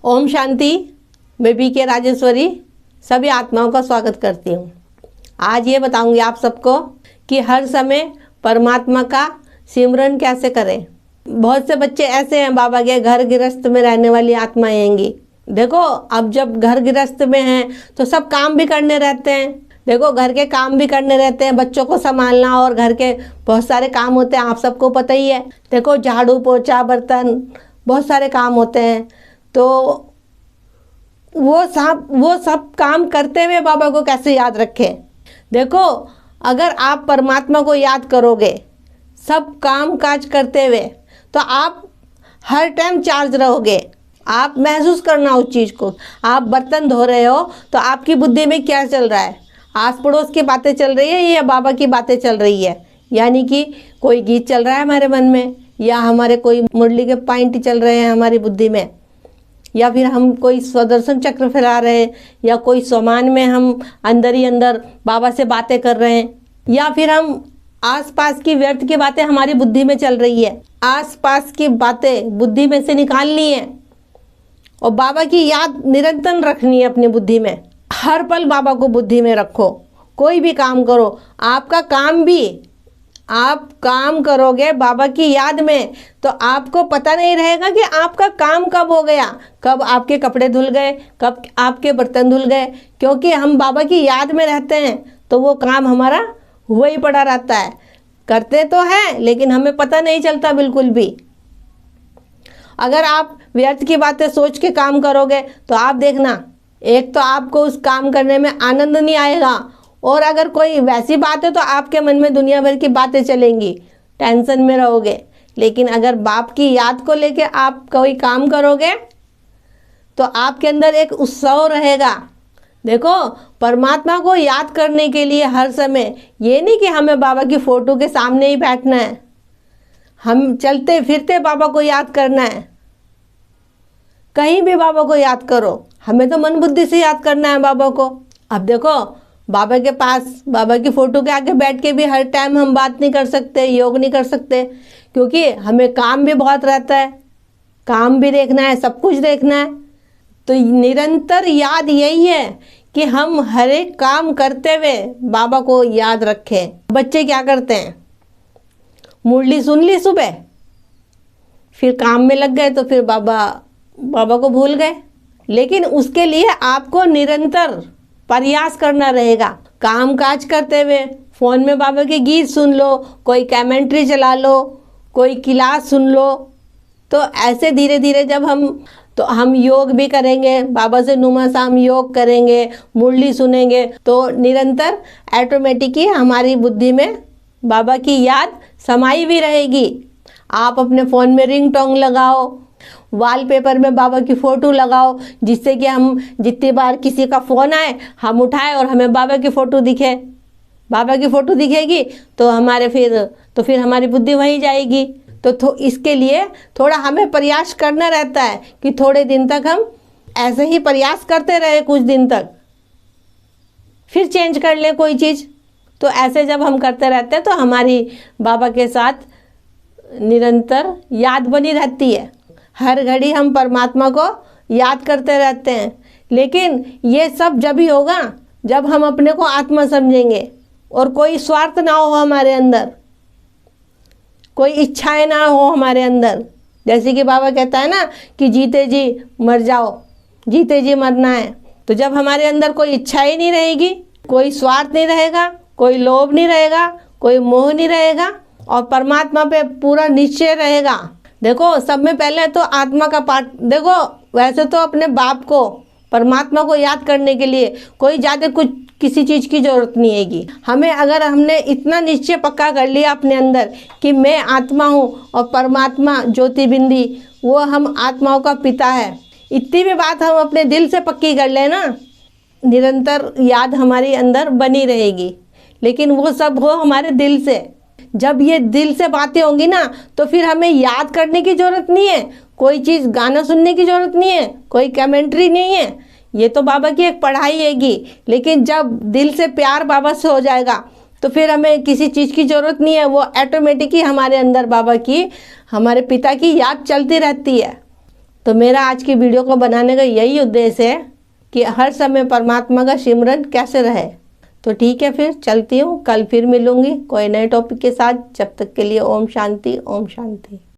ओम शांति। मैं BK राजेश्वरी सभी आत्माओं का स्वागत करती हूँ। आज ये बताऊंगी आप सबको कि हर समय परमात्मा का सिमरन कैसे करें। बहुत से बच्चे ऐसे हैं, बाबा के घर गृहस्थ में रहने वाली आत्माएं हैंगी। देखो, अब जब घर गृहस्थ में हैं तो सब काम भी करने रहते हैं। देखो, घर के काम भी करने रहते हैं, बच्चों को संभालना और घर के बहुत सारे काम होते हैं, आप सबको पता ही है। देखो, झाड़ू पोछा बर्तन बहुत सारे काम होते हैं। तो वो सब काम करते हुए बाबा को कैसे याद रखें। देखो, अगर आप परमात्मा को याद करोगे सब काम काज करते हुए तो आप हर टाइम चार्ज रहोगे। आप महसूस करना उस चीज़ को। आप बर्तन धो रहे हो तो आपकी बुद्धि में क्या चल रहा है, आस पड़ोस की बातें चल रही है या बाबा की बातें चल रही है। यानी कि कोई गीत चल रहा है हमारे मन में, या हमारे कोई मुरली के पॉइंट चल रहे हैं हमारी बुद्धि में, या फिर हम कोई स्वदर्शन चक्र फैला रहे हैं, या कोई सामान में हम अंदर ही अंदर बाबा से बातें कर रहे हैं, या फिर हम आसपास की व्यर्थ की बातें हमारी बुद्धि में चल रही है। आसपास की बातें बुद्धि में से निकालनी है और बाबा की याद निरंतर रखनी है अपनी बुद्धि में। हर पल बाबा को बुद्धि में रखो। कोई भी काम करो, आपका काम भी आप काम करोगे बाबा की याद में तो आपको पता नहीं रहेगा कि आपका काम कब हो गया, कब आपके कपड़े धुल गए, कब आपके बर्तन धुल गए। क्योंकि हम बाबा की याद में रहते हैं तो वो काम हमारा हुआ ही पड़ा रहता है। करते तो हैं लेकिन हमें पता नहीं चलता बिल्कुल भी। अगर आप व्यर्थ की बातें सोच के काम करोगे तो आप देखना, एक तो आपको उस काम करने में आनंद नहीं आएगा, और अगर कोई वैसी बात है तो आपके मन में दुनिया भर की बातें चलेंगी, टेंशन में रहोगे। लेकिन अगर बाप की याद को लेके आप कोई काम करोगे तो आपके अंदर एक उत्सव रहेगा। देखो, परमात्मा को याद करने के लिए हर समय ये नहीं कि हमें बाबा की फ़ोटो के सामने ही बैठना है, हम चलते फिरते बाबा को याद करना है। कहीं भी बाबा को याद करो, हमें तो मन बुद्धि से याद करना है बाबा को। अब देखो, बाबा के पास बाबा की फ़ोटो के आगे बैठ के भी हर टाइम हम बात नहीं कर सकते, योग नहीं कर सकते, क्योंकि हमें काम भी बहुत रहता है, काम भी देखना है, सब कुछ देखना है। तो निरंतर याद यही है कि हम हर एक काम करते हुए बाबा को याद रखें। बच्चे क्या करते हैं, मुरली सुन ली सुबह, फिर काम में लग गए तो फिर बाबा को भूल गए। लेकिन उसके लिए आपको निरंतर प्रयास करना रहेगा। काम काज करते हुए फ़ोन में बाबा के गीत सुन लो, कोई कमेंट्री चला लो, कोई क्लास सुन लो। तो ऐसे धीरे धीरे जब हम योग भी करेंगे, बाबा से नुमा शाम योग करेंगे, मुरली सुनेंगे, तो निरंतर ऑटोमेटिक ही हमारी बुद्धि में बाबा की याद समाई भी रहेगी। आप अपने फ़ोन में रिंगटोन लगाओ, वॉलपेपर में बाबा की फ़ोटो लगाओ, जिससे कि हम जितनी बार किसी का फ़ोन आए हम उठाएं और हमें बाबा की फ़ोटो दिखे। बाबा की फ़ोटो दिखेगी तो फिर हमारी बुद्धि वहीं जाएगी। तो इसके लिए थोड़ा हमें प्रयास करना रहता है कि थोड़े दिन तक हम ऐसे ही प्रयास करते रहे, कुछ दिन तक, फिर चेंज कर लें कोई चीज़। तो ऐसे जब हम करते रहते हैं तो हमारी बाबा के साथ निरंतर याद बनी रहती है। हर घड़ी हम परमात्मा को याद करते रहते हैं। लेकिन ये सब जब ही होगा जब हम अपने को आत्मा समझेंगे और कोई स्वार्थ ना हो हमारे अंदर, कोई इच्छाएं ना हो हमारे अंदर। जैसे कि बाबा कहता है ना कि जीते जी मर जाओ, जीते जी मरना है। तो जब हमारे अंदर कोई इच्छा ही नहीं रहेगी, कोई स्वार्थ नहीं रहेगा, कोई लोभ नहीं रहेगा, कोई मोह नहीं रहेगा और परमात्मा पे पूरा निश्चय रहेगा। देखो, सब में पहले तो आत्मा का पाठ। देखो, वैसे तो अपने बाप को, परमात्मा को याद करने के लिए कोई ज़्यादा कुछ किसी चीज़ की ज़रूरत नहीं हैगी हमें। अगर हमने इतना निश्चय पक्का कर लिया अपने अंदर कि मैं आत्मा हूँ और परमात्मा ज्योति बिंदी वो हम आत्माओं का पिता है, इतनी भी बात हम अपने दिल से पक्की कर लें ना, निरंतर याद हमारी अंदर बनी रहेगी। लेकिन वो सब हो हमारे दिल से। जब ये दिल से बातें होंगी ना तो फिर हमें याद करने की ज़रूरत नहीं है, कोई चीज़ गाना सुनने की ज़रूरत नहीं है, कोई कमेंट्री नहीं है। ये तो बाबा की एक पढ़ाई हैगी। लेकिन जब दिल से प्यार बाबा से हो जाएगा तो फिर हमें किसी चीज़ की ज़रूरत नहीं है। वो ऑटोमेटिक ही हमारे अंदर बाबा की, हमारे पिता की याद चलती रहती है। तो मेरा आज की वीडियो को बनाने का यही उद्देश्य है कि हर समय परमात्मा का सिमरन कैसे रहे। तो ठीक है, फिर चलती हूँ। कल फिर मिलूंगी कोई नए टॉपिक के साथ। जब तक के लिए ओम शांति, ओम शांति।